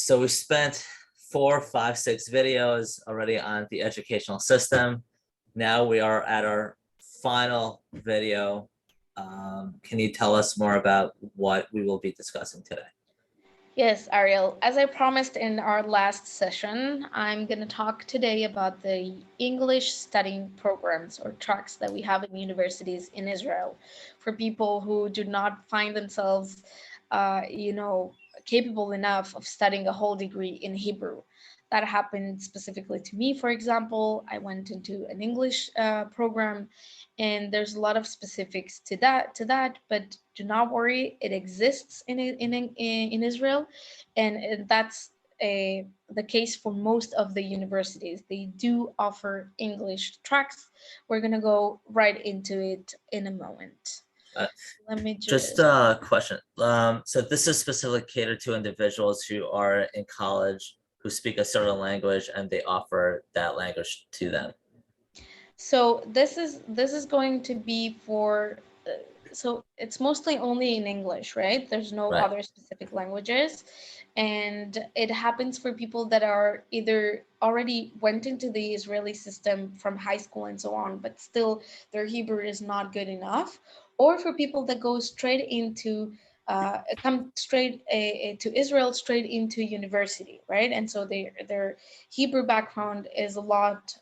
So we spent 4, 5, 6 videos already on the educational system. Now we are at our final video. Can you tell us more about what we will be discussing today? Yes, Ariel, as I promised in our last session, I'm going to talk today about the English studying programs or tracks that we have in universities in Israel for people who do not find themselves, capable enough of studying a whole degree in Hebrew. That happened specifically to me, for example. I went into an English program, and there's a lot of specifics to that, but do not worry, it exists in Israel, and that's the case for most of the universities. They do offer English tracks. We're going to go right into it in a moment. Let me Just a question. So this is specifically catered to individuals who are in college who speak a certain language and they offer that language to them. So this is going to be for so it's mostly only in English, right? There's no Right. other specific languages, and it happens for people that are either already went into the Israeli system from high school and so on, but still their Hebrew is not good enough, or for people that go straight into come straight to Israel, straight into university, right? And so their Hebrew background is a lot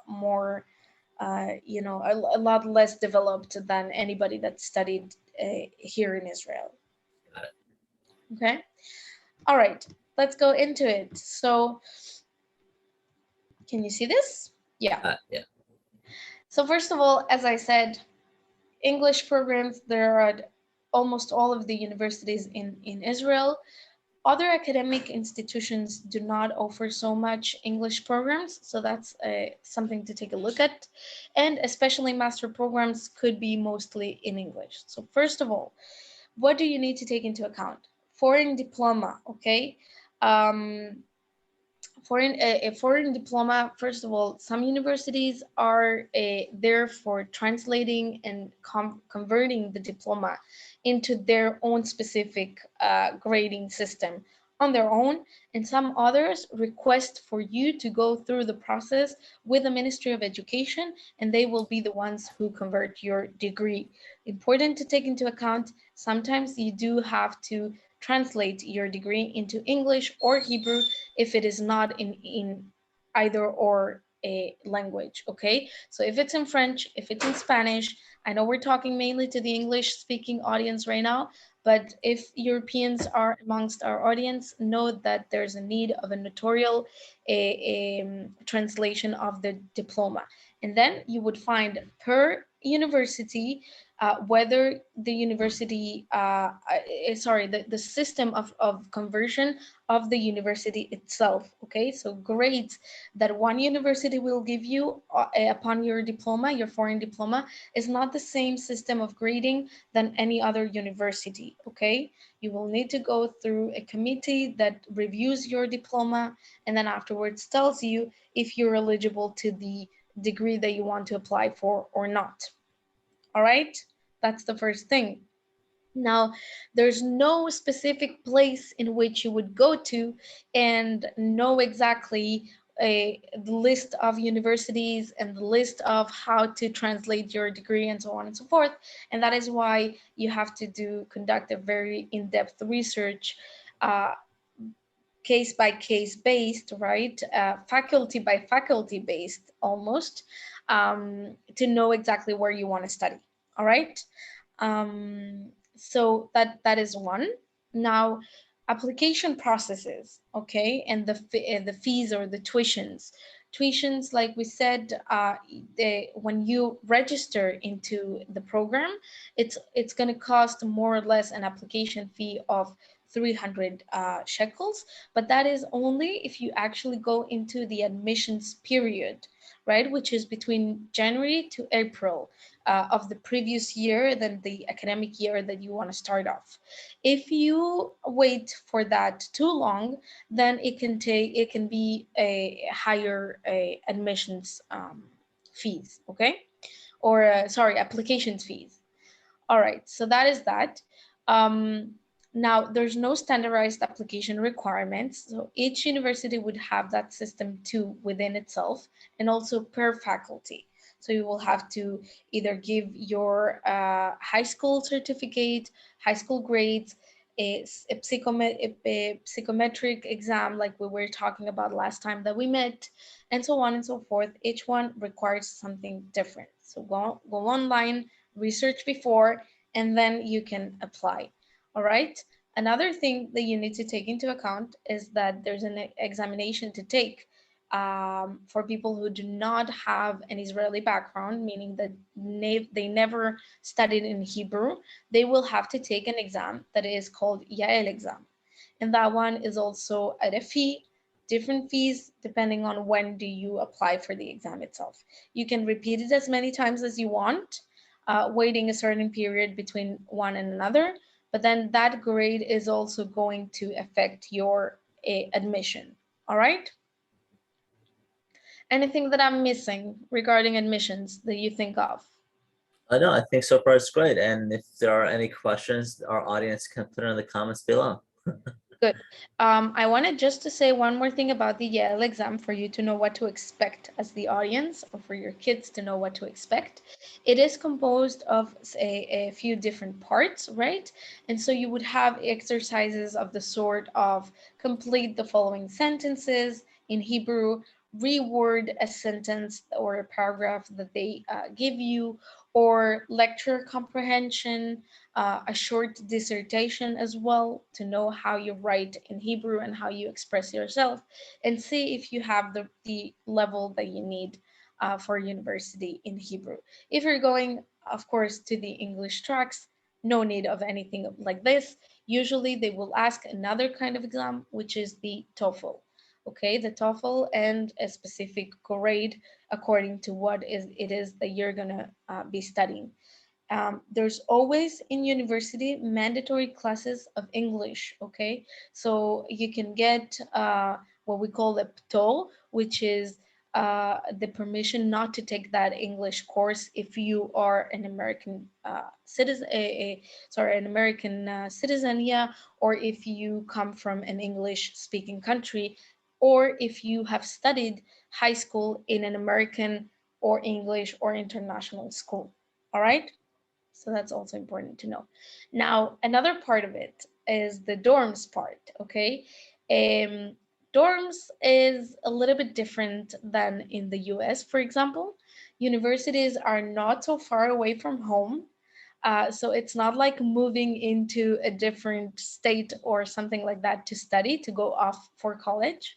more a lot less developed than anybody that studied here in Israel. Got it. Okay. All right. Let's go into it. So, can you see this? Yeah. Yeah. So first of all, as I said, English programs there are at almost all of the universities in Israel. Other academic institutions do not offer so much English programs, so that's something to take a look at. And especially master programs could be mostly in English. So first of all, what do you need to take into account? Foreign diploma, okay? Um, a foreign diploma, first of all, some universities are there for translating and converting the diploma into their own specific grading system on their own, and some others request for you to go through the process with the Ministry of Education, and they will be the ones who convert your degree. Important to take into account, sometimes you do have to translate your degree into English or Hebrew if it is not in either or a language. Okay, so if it's in French, if it's in Spanish, I know we're talking mainly to the English speaking audience right now, but if Europeans are amongst our audience, know that there's a need of a notarial translation of the diploma. And then you would find per university whether the university, the system of conversion of the university itself. Okay, so grades that one university will give you upon your diploma, your foreign diploma, is not the same system of grading than any other university. Okay, you will need to go through a committee that reviews your diploma and then afterwards tells you if you're eligible to the degree that you want to apply for or not. All right, that's the first thing. Now, there's no specific place in which you would go to and know exactly the list of universities and the list of how to translate your degree and so on and so forth. And that is why you have to conduct a very in-depth research, case by case based, right? Faculty by faculty based almost, to know exactly where you want to study. All right. So that is one. Now, application processes, okay, and the fees or the tuitions. Tuitions, like we said, when you register into the program, it's going to cost more or less an application fee of 300 shekels, but that is only if you actually go into the admissions period, right, which is between January to April of the previous year, than the academic year that you want to start off. If you wait for that too long, then it can be a higher admissions fees, okay, or sorry, applications fees. All right, so that is that. Um, Now, there's no standardized application requirements, so each university would have that system too within itself, and also per faculty. So you will have to either give your high school certificate, high school grades, a psychometric exam like we were talking about last time that we met, and so on and so forth. Each one requires something different. So go online, research before, and then you can apply. All right. Another thing that you need to take into account is that there's an examination to take for people who do not have an Israeli background, meaning that they never studied in Hebrew. They will have to take an exam that is called Yael exam. And that one is also at a fee, different fees depending on when do you apply for the exam itself. You can repeat it as many times as you want, waiting a certain period between one and another, but then that grade is also going to affect your admission. All right. Anything that I'm missing regarding admissions that you think of? No, I think so far it's great. And if there are any questions, our audience can put it in the comments below. Good. I wanted just to say one more thing about the Yale exam for you to know what to expect as the audience, or for your kids to know what to expect. It is composed of a few different parts, right? And so you would have exercises of the sort of complete the following sentences in Hebrew, reword a sentence or a paragraph that they give you, or lecture comprehension, a short dissertation as well, to know how you write in Hebrew and how you express yourself, and see if you have the level that you need for university in Hebrew. If you're going, of course, to the English tracks, no need of anything like this. Usually they will ask another kind of exam, which is the TOEFL. Okay, the TOEFL, and a specific grade according to what it is that you're gonna be studying. There's always in university mandatory classes of English, okay? So you can get what we call a PTO, which is the permission not to take that English course if you are an American citizen, an American citizen, yeah, or if you come from an English-speaking country, or if you have studied high school in an American or English or international school. All right? So that's also important to know. Now, another part of it is the dorms part, okay? Um, dorms is a little bit different than in the US, for example. Universities are not so far away from home. So it's not like moving into a different state or something like that to study, to go off for college.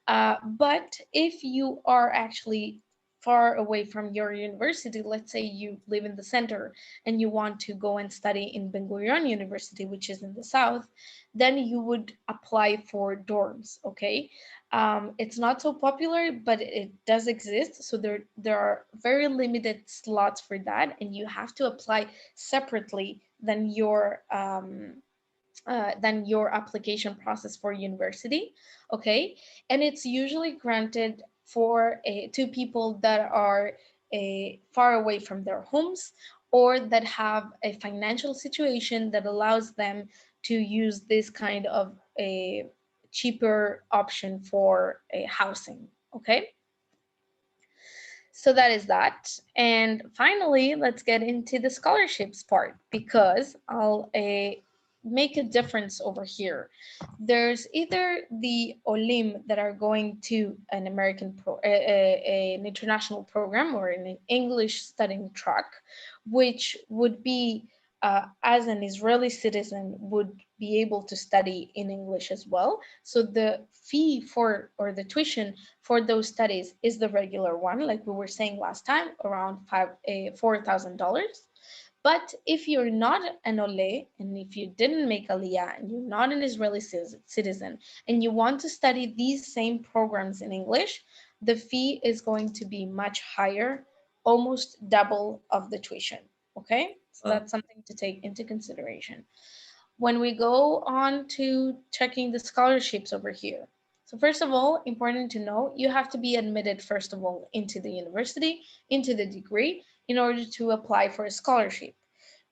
But if you are actually far away from your university, let's say you live in the center and you want to go and study in Ben Gurion University, which is in the south, then you would apply for dorms, okay? It's not so popular, but it does exist. So there are very limited slots for that, and you have to apply separately than your application process for university, okay? And it's usually granted for to people that are far away from their homes, or that have a financial situation that allows them to use this kind of a cheaper option for a housing, okay? So that is that. And finally, let's get into the scholarships part, because I'll make a difference over here. There's either the Olim that are going to an an international program, or an English studying track, which would be as an Israeli citizen would be able to study in English as well. So the fee for, or the tuition for those studies, is the regular one, like we were saying last time, around $4,000. But if you're not an Oleh, and if you didn't make Aliyah, and you're not an Israeli citizen, and you want to study these same programs in English, the fee is going to be much higher, almost double of the tuition. Okay, so that's something to take into consideration when we go on to checking the scholarships over here. So first of all, important to know, you have to be admitted first of all into the university, into the degree, in order to apply for a scholarship.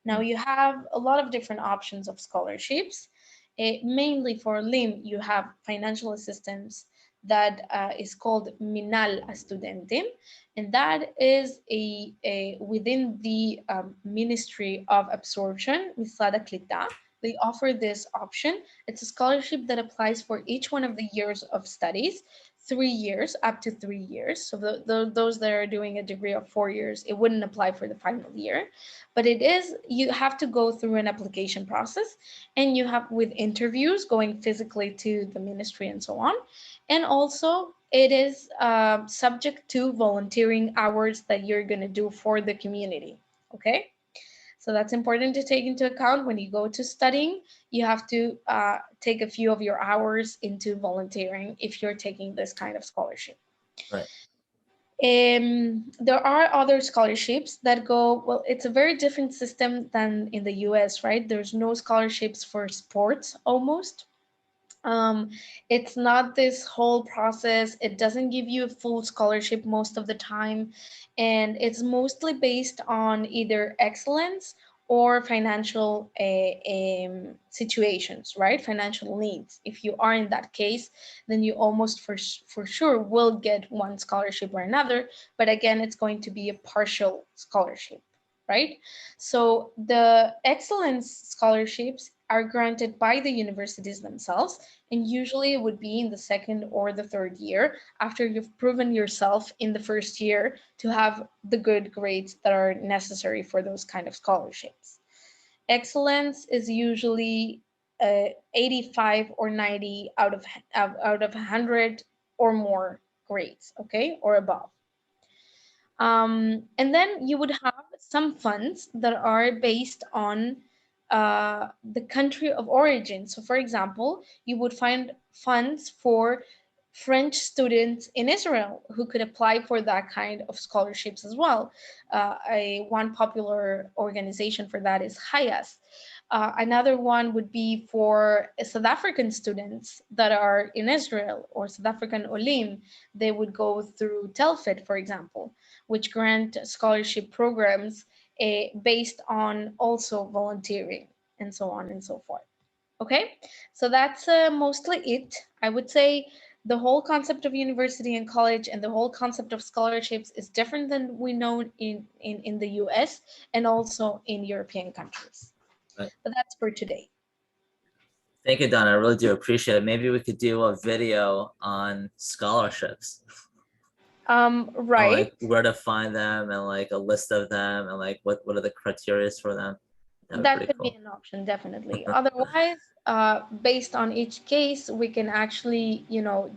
Now you have a lot of different options of scholarships. Mainly for LIM, you have financial assistance that is called Minal a Studente, and that is a within the Ministry of Absorption, Misada Klita. They offer this option. It's a scholarship that applies for each one of the years of studies, 3 years, up to 3 years. So those that are doing a degree of 4 years, it wouldn't apply for the final year, but it is, you have to go through an application process, and you have with interviews going physically to the ministry and so on. And also it is subject to volunteering hours that you're going to do for the community. Okay, so that's important to take into account when you go to studying. You have to take a few of your hours into volunteering if you're taking this kind of scholarship. Right. There are other scholarships that go, well, it's a very different system than in the US, right? There's no scholarships for sports almost. Um, it's not this whole process. It doesn't give you a full scholarship most of the time. And it's mostly based on either excellence or financial situations, right? Financial needs. If you are in that case, then you almost for sure will get one scholarship or another. But again, it's going to be a partial scholarship, right? So the excellence scholarships are granted by the universities themselves, and usually it would be in the second or the third year after you've proven yourself in the first year to have the good grades that are necessary for those kind of scholarships. Excellence is usually 85 or 90 out of 100 or more grades, okay, or above. And then you would have some funds that are based on the country of origin. So, for example, you would find funds for French students in Israel who could apply for that kind of scholarships as well. One popular organization for that is Hayas. Another one would be for South African students that are in Israel, or South African Olim. They would go through Telfit, for example, which grant scholarship programs based on also volunteering and so on and so forth. Okay, so that's mostly it. I would say the whole concept of university and college and the whole concept of scholarships is different than we know in the US and also in European countries. Right. But that's for today. Thank you, Donna. I really do appreciate it. Maybe we could do a video on scholarships. On, Right. like where to find them and like a list of them and like what are the criteria for them. That Pretty could be cool. an option, definitely. Otherwise, based on each case, we can actually,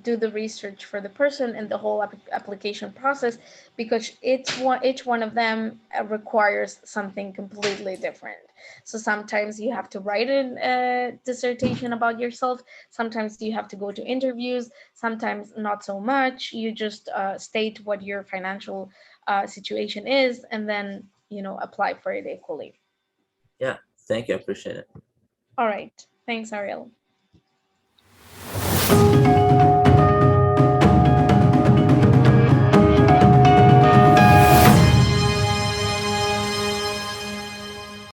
do the research for the person and the whole application process, because each one of them requires something completely different. So sometimes you have to write a dissertation about yourself. Sometimes you have to go to interviews. Sometimes not so much. You just state what your financial situation is, and then, apply for it equally. Yeah, thank you. I appreciate it. All right. Thanks, Ariel.